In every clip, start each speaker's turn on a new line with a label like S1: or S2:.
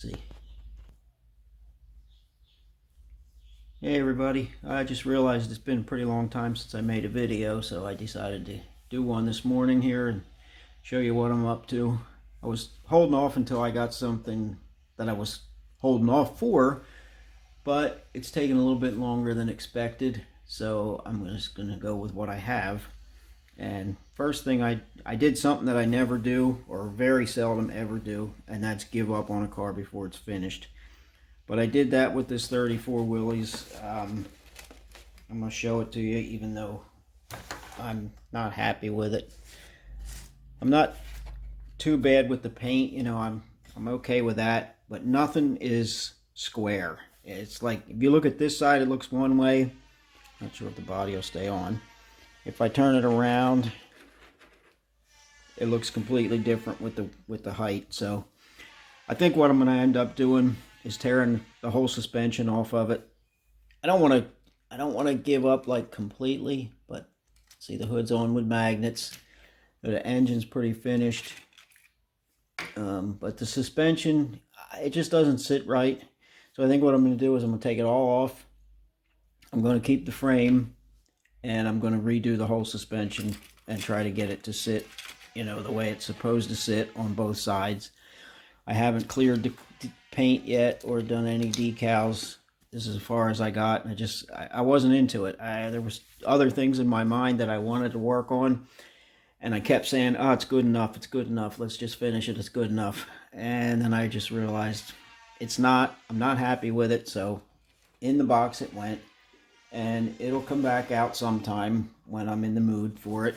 S1: See. Hey everybody, I just realized it's been a pretty long time since I made a video, so I decided to do one this morning here and show you what I'm up to. I was holding off until I got something that I was holding off for, but it's taken a little bit longer than expected, so I'm just going to go with what I have. And first thing, I did something that I never do, or very seldom ever do, and that's give up on a car before it's finished. But I did that with this 34 Willies. I'm going to show it to you, even though I'm not happy with it. I'm not too bad with the paint, you know, I'm okay with that, but nothing is square. It's like, if you look at this side, it looks one way. Not sure if the body will stay on. If I turn it around, it looks completely different with the height. So I think what I'm going to end up doing is tearing the whole suspension off of it. I don't want to give up like completely, but see, the hood's on with magnets. The engine's pretty finished. But the suspension, it just doesn't sit right. So I think what I'm going to do is I'm going to take it all off. I'm going to keep the frame, and I'm going to redo the whole suspension and try to get it to sit, you know, the way it's supposed to sit on both sides. I haven't cleared the paint yet or done any decals. This is as far as I got. I wasn't into it. There was other things in my mind that I wanted to work on, and I kept saying, oh, it's good enough, it's good enough, let's just finish it, it's good enough. And then I just realized it's not. I'm not happy with it, so in the box it went, and it'll come back out sometime when I'm in the mood for it.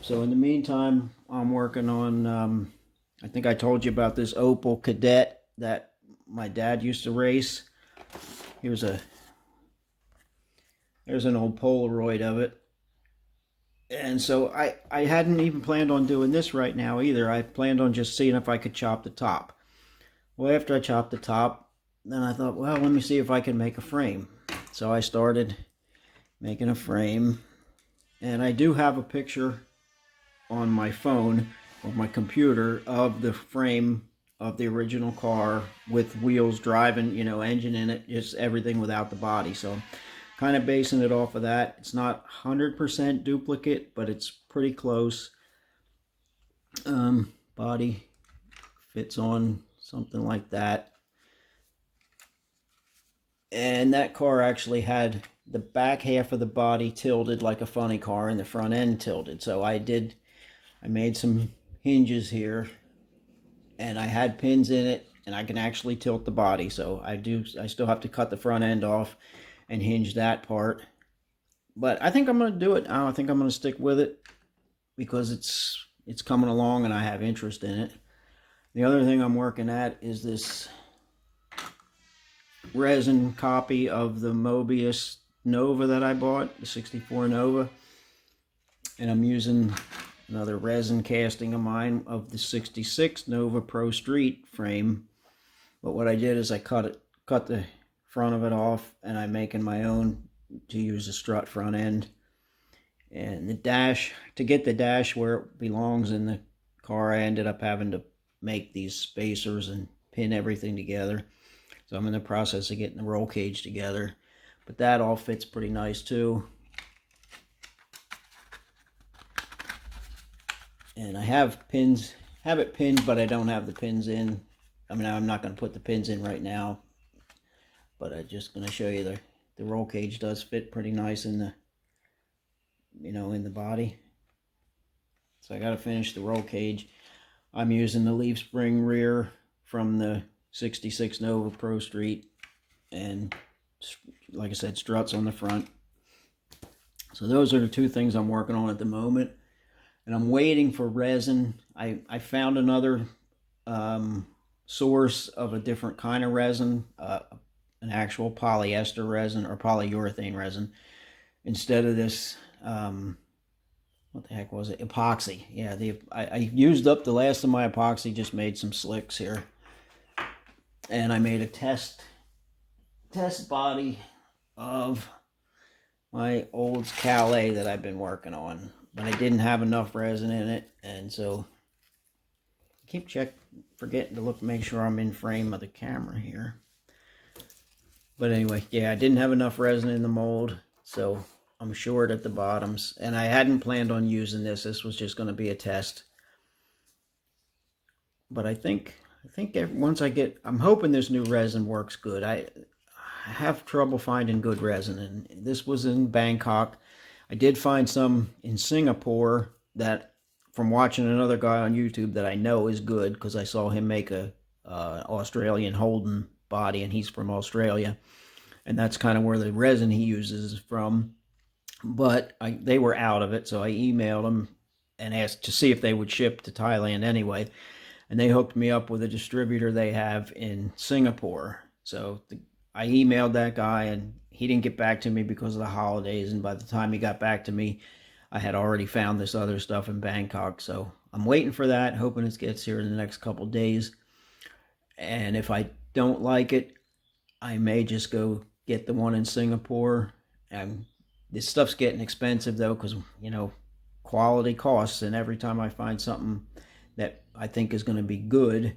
S1: So in the meantime, I'm working on, I think I told you about this Opel Kadett that my dad used to race. There's an old Polaroid of it. And so I hadn't even planned on doing this right now either. I planned on just seeing if I could chop the top. Well, after I chopped the top, then I thought, well, let me see if I can make a frame. So I started making a frame. And I do have a picture on my phone or my computer of the frame of the original car with wheels driving, you know, engine in it, just everything without the body. So kind of basing it off of that. It's not 100% duplicate, but it's pretty close. Body fits on something like that. And that car actually had the back half of the body tilted like a funny car and the front end tilted. So I made some hinges here, and I had pins in it, and I can actually tilt the body. So I still have to cut the front end off and hinge that part. But I think I'm going to do it. I think I'm going to stick with it because it's coming along and I have interest in it. The other thing I'm working at is this resin copy of the Mobius Nova that I bought, the 64 Nova. And I'm using another resin casting of mine of the 66 Nova Pro Street frame. But what I did is I cut the front of it off, and I'm making my own to use a strut front end. And the dash, to get the dash where it belongs in the car, I ended up having to make these spacers and pin everything together. So I'm in the process of getting the roll cage together. But that all fits pretty nice too. And I have it pinned, but I don't have the pins in. I mean, I'm not going to put the pins in right now, but I'm just going to show you the roll cage does fit pretty nice in the, you know, in the body. So I got to finish the roll cage. I'm using the leaf spring rear from the 66 Nova Pro Street, and like I said, struts on the front. So those are the two things I'm working on at the moment. And I'm waiting for resin. I found another source of a different kind of resin, an actual polyester resin or polyurethane resin, instead of this, what the heck was it? Epoxy. Yeah, I used up the last of my epoxy, just made some slicks here. And I made a test body of my old Calais that I've been working on. But I didn't have enough resin in it, and so keep forgetting to make sure I'm in frame of the camera here. But anyway, yeah, I didn't have enough resin in the mold, so I'm short at the bottoms. And I hadn't planned on using this. This was just going to be a test. But I think once I'm hoping this new resin works good. I have trouble finding good resin, and this was in Bangkok. I did find some in Singapore that, from watching another guy on YouTube that I know is good, because I saw him make a Australian Holden body, and he's from Australia, and that's kind of where the resin he uses is from. But they were out of it, so I emailed them and asked to see if they would ship to Thailand anyway, and they hooked me up with a distributor they have in Singapore. So I emailed that guy, and he didn't get back to me because of the holidays, and by the time he got back to me, I had already found this other stuff in Bangkok. So I'm waiting for that, hoping it gets here in the next couple days. And if I don't like it, I may just go get the one in Singapore. And this stuff's getting expensive, though, because, you know, quality costs, and every time I find something that I think is going to be good,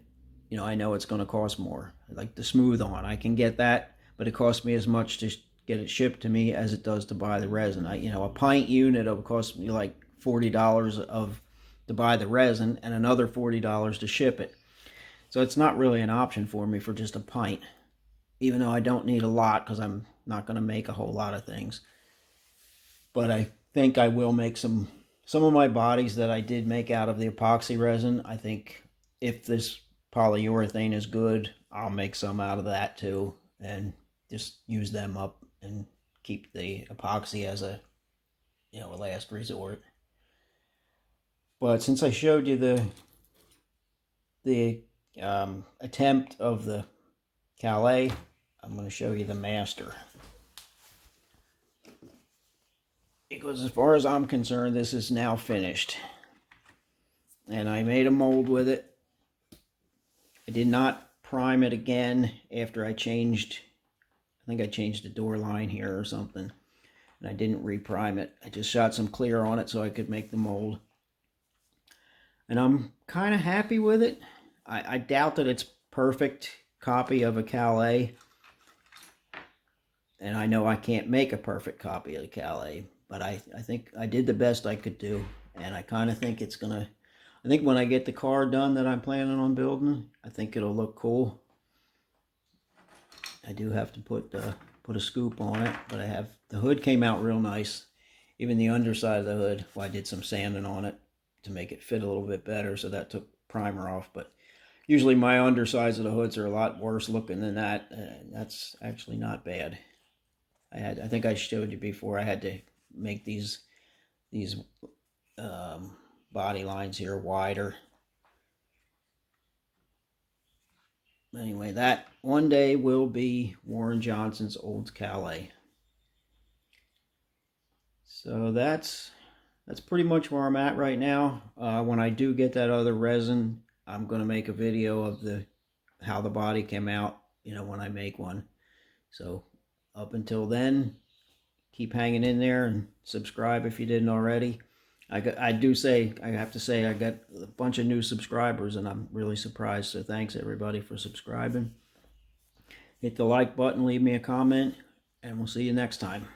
S1: you know, I know it's going to cost more. Like the smooth on, I can get that, but it costs me as much to get it shipped to me as it does to buy the resin. You know, a pint unit will cost me like $40 to buy the resin, and another $40 to ship it. So it's not really an option for me for just a pint, even though I don't need a lot because I'm not going to make a whole lot of things. But I think I will make some of my bodies that I did make out of the epoxy resin. I think if this polyurethane is good, I'll make some out of that too, and just use them up and keep the epoxy as a, you know, a last resort. But since I showed you the attempt of the Calais, I'm going to show you the master. Because as far as I'm concerned, this is now finished. And I made a mold with it. I did not prime it again after I changed, I think I changed the door line here or something. And I didn't reprime it. I just shot some clear on it so I could make the mold. And I'm kind of happy with it. I doubt that it's perfect copy of a Calais. And I know I can't make a perfect copy of the Calais. But I think I did the best I could do. And I kind of think it's going to, I think when I get the car done that I'm planning on building, I think it'll look cool. I do have to put a scoop on it, but the hood came out real nice. Even the underside of the hood, well, I did some sanding on it to make it fit a little bit better, so that took primer off. But usually my undersides of the hoods are a lot worse looking than that. That's actually not bad. I think I showed you before, I had to make these body lines here wider. Anyway, that one day will be Warren Johnson's old Calais. So that's pretty much where I'm at right now. When I do get that other resin, I'm going to make a video of how the body came out, you know, when I make one. So up until then, keep hanging in there and subscribe if you didn't already. I have to say I got a bunch of new subscribers, and I'm really surprised. So thanks everybody for subscribing. Hit the like button, leave me a comment, and we'll see you next time.